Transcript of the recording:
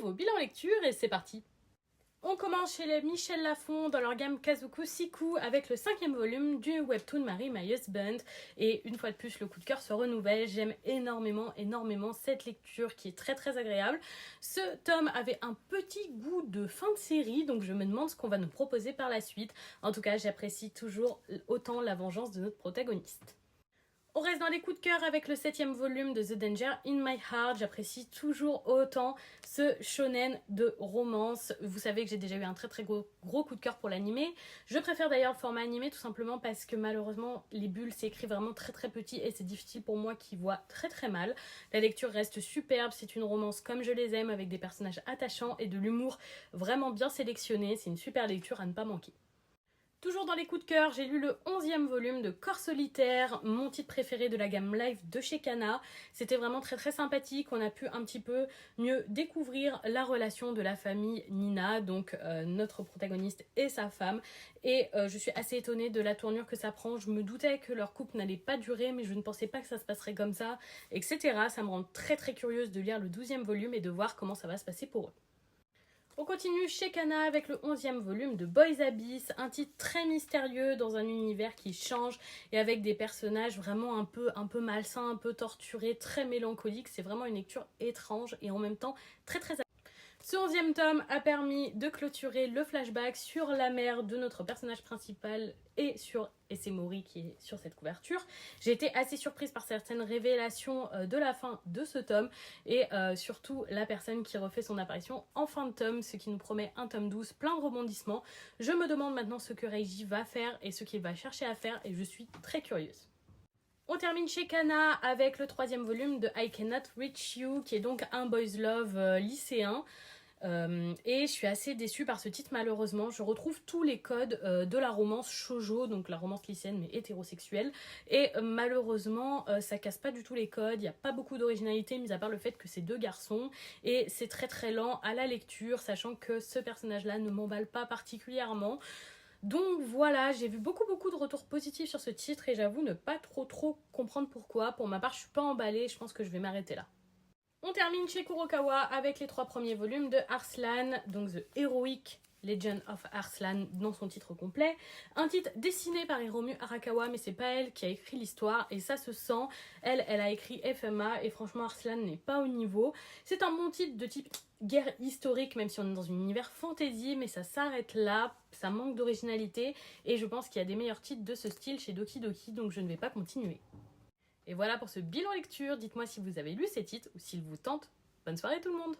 nouveau bilan lecture et c'est parti. On commence chez les Michel Lafon dans leur gamme Kazoku Siku avec le 5e volume du webtoon Marry My Husband. Et une fois de plus, le coup de cœur se renouvelle. J'aime énormément cette lecture qui est très agréable. Ce tome avait un petit goût de fin de série, donc je me demande ce qu'on va nous proposer par la suite. En tout cas, j'apprécie toujours autant la vengeance de notre protagoniste. On reste dans les coups de cœur avec le 7e volume de The Danger in My Heart. J'apprécie toujours autant ce shonen de romance. Vous savez que j'ai déjà eu un très gros coup de cœur pour l'animé. Je préfère d'ailleurs le format animé tout simplement parce que malheureusement les bulles c'est écrit vraiment très petit et c'est difficile pour moi qui vois très mal. La lecture reste superbe, c'est une romance comme je les aime avec des personnages attachants et de l'humour vraiment bien sélectionné. C'est une super lecture à ne pas manquer. Toujours dans les coups de cœur, j'ai lu le 11e volume de Corps Solitaire, mon titre préféré de la gamme live de chez Kana. C'était vraiment très sympathique, on a pu un petit peu mieux découvrir la relation de la famille Nina, donc notre protagoniste et sa femme. Et je suis assez étonnée de la tournure que ça prend. Je me doutais que leur couple n'allait pas durer, mais je ne pensais pas que ça se passerait comme ça, etc. Ça me rend très curieuse de lire le 12e volume et de voir comment ça va se passer pour eux. On continue chez Kana avec le 11e volume de Boys Abyss, un titre très mystérieux dans un univers qui change et avec des personnages vraiment un peu malsains, un peu torturés, très mélancoliques. C'est vraiment une lecture étrange et en même temps très Ce 11e tome a permis de clôturer le flashback sur la mère de notre personnage principal et sur Essemori qui est sur cette couverture. J'ai été assez surprise par certaines révélations de la fin de ce tome et surtout la personne qui refait son apparition en fin de tome, ce qui nous promet un tome 12 plein de rebondissements. Je me demande maintenant ce que Reiji va faire et ce qu'il va chercher à faire et je suis très curieuse. On termine chez Kana avec le 3e volume de I Cannot Reach You qui est donc un boys love lycéen. Et je suis assez déçue par ce titre malheureusement. Je retrouve tous les codes de la romance shoujo, donc la romance lycéenne mais hétérosexuelle, et malheureusement ça casse pas du tout les codes. Il n'y a pas beaucoup d'originalité mis à part le fait que c'est deux garçons et c'est très lent à la lecture, sachant que ce personnage là ne m'emballe pas particulièrement. Donc voilà, j'ai vu beaucoup de retours positifs sur ce titre et j'avoue ne pas trop comprendre pourquoi. Pour ma part, je suis pas emballée, je pense que je vais m'arrêter là. On termine chez Kurokawa avec les 3 premiers volumes de Arslan, donc The Heroic Legend of Arslan dans son titre complet. Un titre dessiné par Hiromu Arakawa, mais c'est pas elle qui a écrit l'histoire et ça se sent. Elle a écrit FMA et franchement Arslan n'est pas au niveau. C'est un bon titre de type guerre historique, même si on est dans un univers fantasy, mais ça s'arrête là, ça manque d'originalité et je pense qu'il y a des meilleurs titres de ce style chez Doki Doki, donc je ne vais pas continuer. Et voilà pour ce bilan lecture, dites-moi si vous avez lu ces titres ou s'ils vous tentent. Bonne soirée tout le monde!